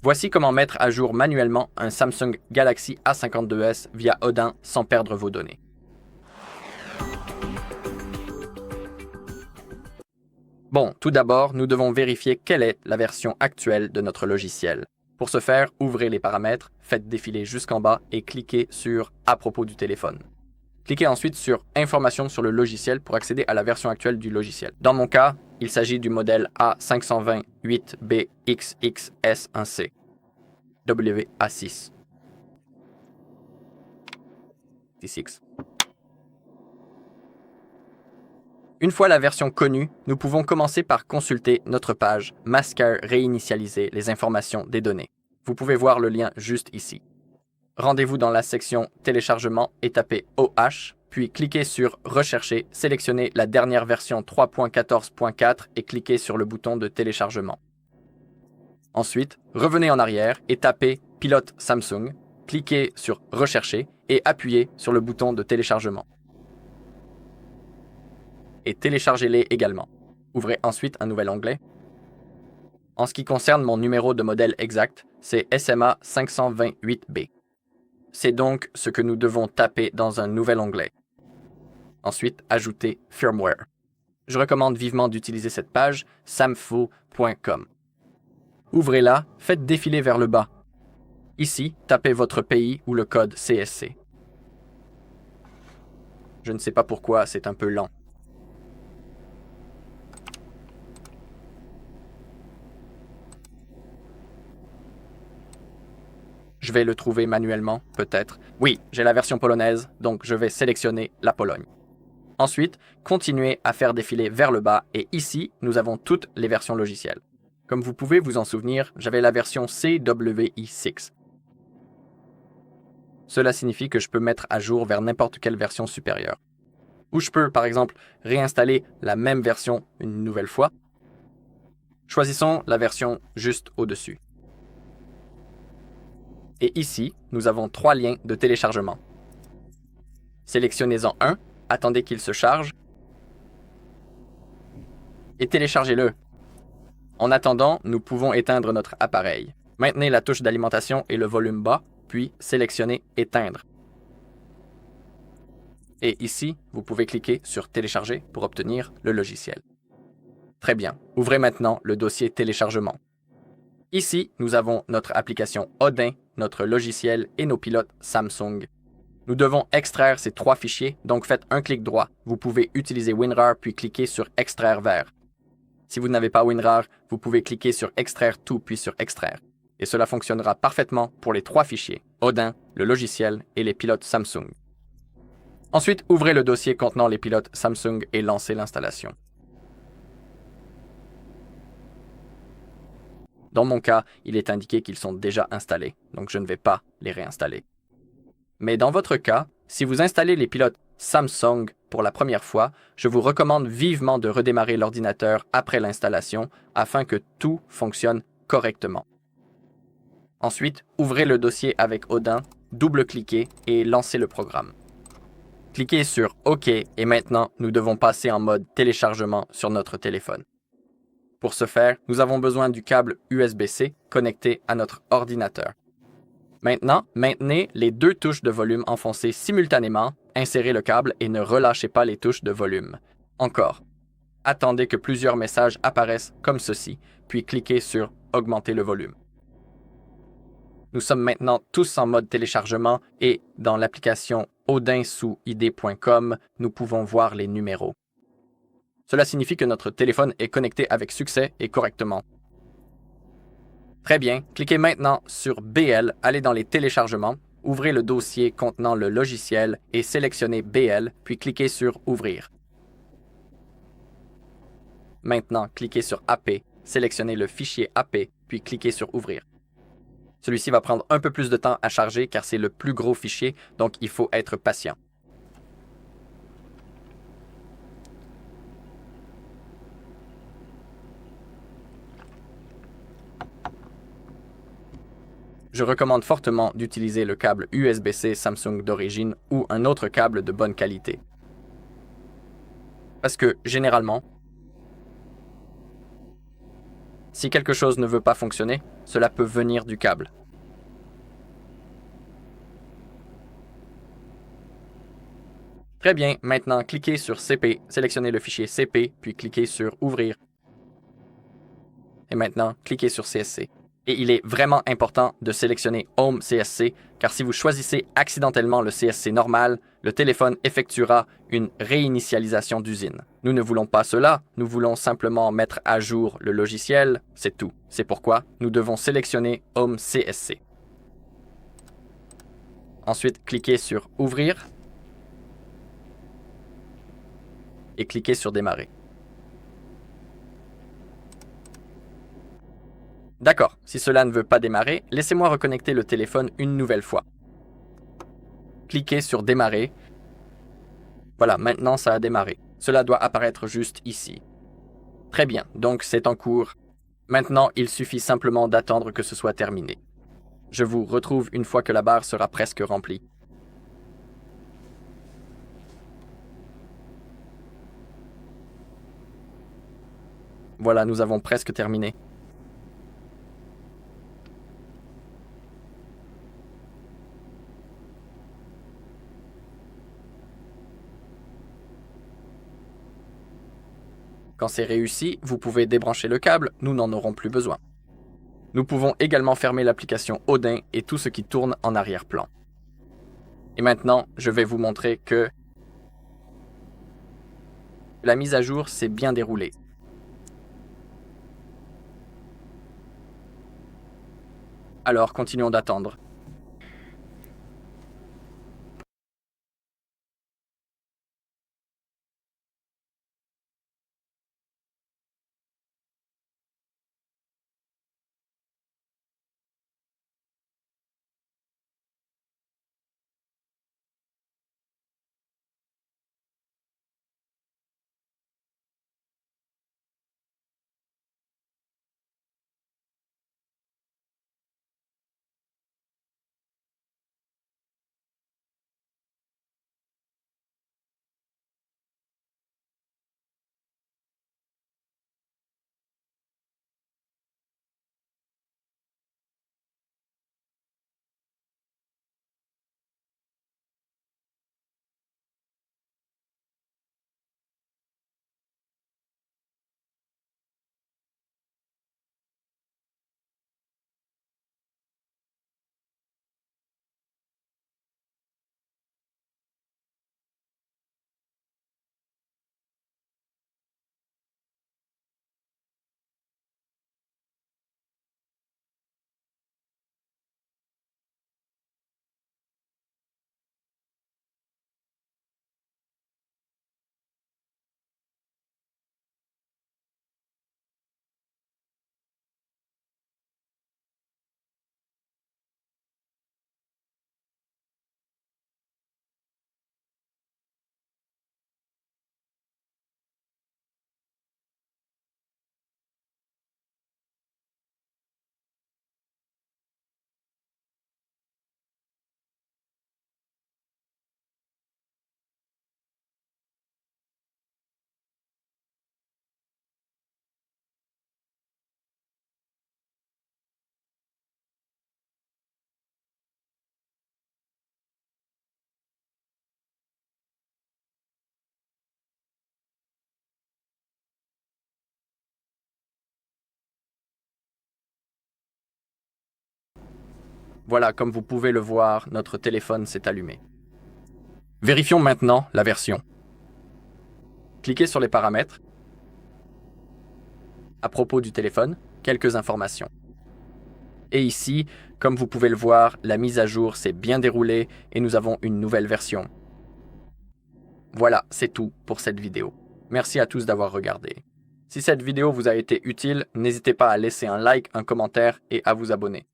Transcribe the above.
Voici comment mettre à jour manuellement un Samsung Galaxy A52s via Odin sans perdre vos données. Bon, tout d'abord, nous devons vérifier quelle est la version actuelle de notre logiciel. Pour ce faire, ouvrez les paramètres, faites défiler jusqu'en bas et cliquez sur « À propos du téléphone ». Cliquez ensuite sur « Informations sur le logiciel » pour accéder à la version actuelle du logiciel. Dans mon cas, il s'agit du modèle A528BXXS1C, WA6. D6. Une fois la version connue, nous pouvons commencer par consulter notre page « Masquer réinitialiser les informations des données ». Vous pouvez voir le lien juste ici. Rendez-vous dans la section « Téléchargement » et tapez « OH », puis cliquez sur « Rechercher », sélectionnez la dernière version 3.14.4 et cliquez sur le bouton de téléchargement. Ensuite, revenez en arrière et tapez « Pilote Samsung », cliquez sur « Rechercher » et appuyez sur le bouton de téléchargement. Et téléchargez-les également. Ouvrez ensuite un nouvel onglet. En ce qui concerne mon numéro de modèle exact, c'est SMA 528B. C'est donc ce que nous devons taper dans un nouvel onglet. Ensuite, ajoutez Firmware. Je recommande vivement d'utiliser cette page, samfo.com. Ouvrez-la, faites défiler vers le bas. Ici, tapez votre pays ou le code CSC. Je ne sais pas pourquoi, c'est un peu lent. Je vais le trouver manuellement, peut-être. Oui, j'ai la version polonaise, donc je vais sélectionner la Pologne. Ensuite, continuez à faire défiler vers le bas et ici, nous avons toutes les versions logicielles. Comme vous pouvez vous en souvenir, j'avais la version CWI6. Cela signifie que je peux mettre à jour vers n'importe quelle version supérieure. Ou je peux, par exemple, réinstaller la même version une nouvelle fois. Choisissons la version juste au-dessus. Et ici, nous avons 3 liens de téléchargement. Sélectionnez-en un, attendez qu'il se charge, et téléchargez-le. En attendant, nous pouvons éteindre notre appareil. Maintenez la touche d'alimentation et le volume bas, puis sélectionnez « Éteindre ». Et ici, vous pouvez cliquer sur « Télécharger » pour obtenir le logiciel. Très bien, ouvrez maintenant le dossier téléchargement. Ici, nous avons notre application Odin, notre logiciel et nos pilotes Samsung. Nous devons extraire ces 3 fichiers, donc faites un clic droit. Vous pouvez utiliser WinRAR puis cliquer sur « Extraire vers ». Si vous n'avez pas WinRAR, vous pouvez cliquer sur « Extraire tout » puis sur « Extraire ». Et cela fonctionnera parfaitement pour les 3 fichiers, Odin, le logiciel et les pilotes Samsung. Ensuite, ouvrez le dossier contenant les pilotes Samsung et lancez l'installation. Dans mon cas, il est indiqué qu'ils sont déjà installés, donc je ne vais pas les réinstaller. Mais dans votre cas, si vous installez les pilotes Samsung pour la première fois, je vous recommande vivement de redémarrer l'ordinateur après l'installation afin que tout fonctionne correctement. Ensuite, ouvrez le dossier avec Odin, double-cliquez et lancez le programme. Cliquez sur OK et maintenant, nous devons passer en mode téléchargement sur notre téléphone. Pour ce faire, nous avons besoin du câble USB-C connecté à notre ordinateur. Maintenant, maintenez les 2 touches de volume enfoncées simultanément, insérez le câble et ne relâchez pas les touches de volume. Encore. Attendez que plusieurs messages apparaissent comme ceci, puis cliquez sur « Augmenter le volume ». Nous sommes maintenant tous en mode téléchargement et dans l'application Odin sous id.com, nous pouvons voir les numéros. Cela signifie que notre téléphone est connecté avec succès et correctement. Très bien, cliquez maintenant sur BL, allez dans les téléchargements, ouvrez le dossier contenant le logiciel et sélectionnez BL, puis cliquez sur Ouvrir. Maintenant, cliquez sur AP, sélectionnez le fichier AP, puis cliquez sur Ouvrir. Celui-ci va prendre un peu plus de temps à charger car c'est le plus gros fichier, donc il faut être patient. Je recommande fortement d'utiliser le câble USB-C Samsung d'origine ou un autre câble de bonne qualité. Parce que, généralement, si quelque chose ne veut pas fonctionner, cela peut venir du câble. Très bien, maintenant cliquez sur CP, sélectionnez le fichier CP, puis cliquez sur Ouvrir. Et maintenant, cliquez sur CSC. Et il est vraiment important de sélectionner Home CSC, car si vous choisissez accidentellement le CSC normal, le téléphone effectuera une réinitialisation d'usine. Nous ne voulons pas cela, nous voulons simplement mettre à jour le logiciel, c'est tout. C'est pourquoi nous devons sélectionner Home CSC. Ensuite, cliquez sur Ouvrir et cliquez sur Démarrer. D'accord, si cela ne veut pas démarrer, laissez-moi reconnecter le téléphone une nouvelle fois. Cliquez sur Démarrer. Voilà, maintenant ça a démarré. Cela doit apparaître juste ici. Très bien, donc c'est en cours. Maintenant, il suffit simplement d'attendre que ce soit terminé. Je vous retrouve une fois que la barre sera presque remplie. Voilà, nous avons presque terminé. Quand c'est réussi, vous pouvez débrancher le câble, nous n'en aurons plus besoin. Nous pouvons également fermer l'application Odin et tout ce qui tourne en arrière-plan. Et maintenant, je vais vous montrer que la mise à jour s'est bien déroulée. Alors, continuons d'attendre. Voilà, comme vous pouvez le voir, notre téléphone s'est allumé. Vérifions maintenant la version. Cliquez sur les paramètres. À propos du téléphone, quelques informations. Et ici, comme vous pouvez le voir, la mise à jour s'est bien déroulée et nous avons une nouvelle version. Voilà, c'est tout pour cette vidéo. Merci à tous d'avoir regardé. Si cette vidéo vous a été utile, n'hésitez pas à laisser un like, un commentaire et à vous abonner.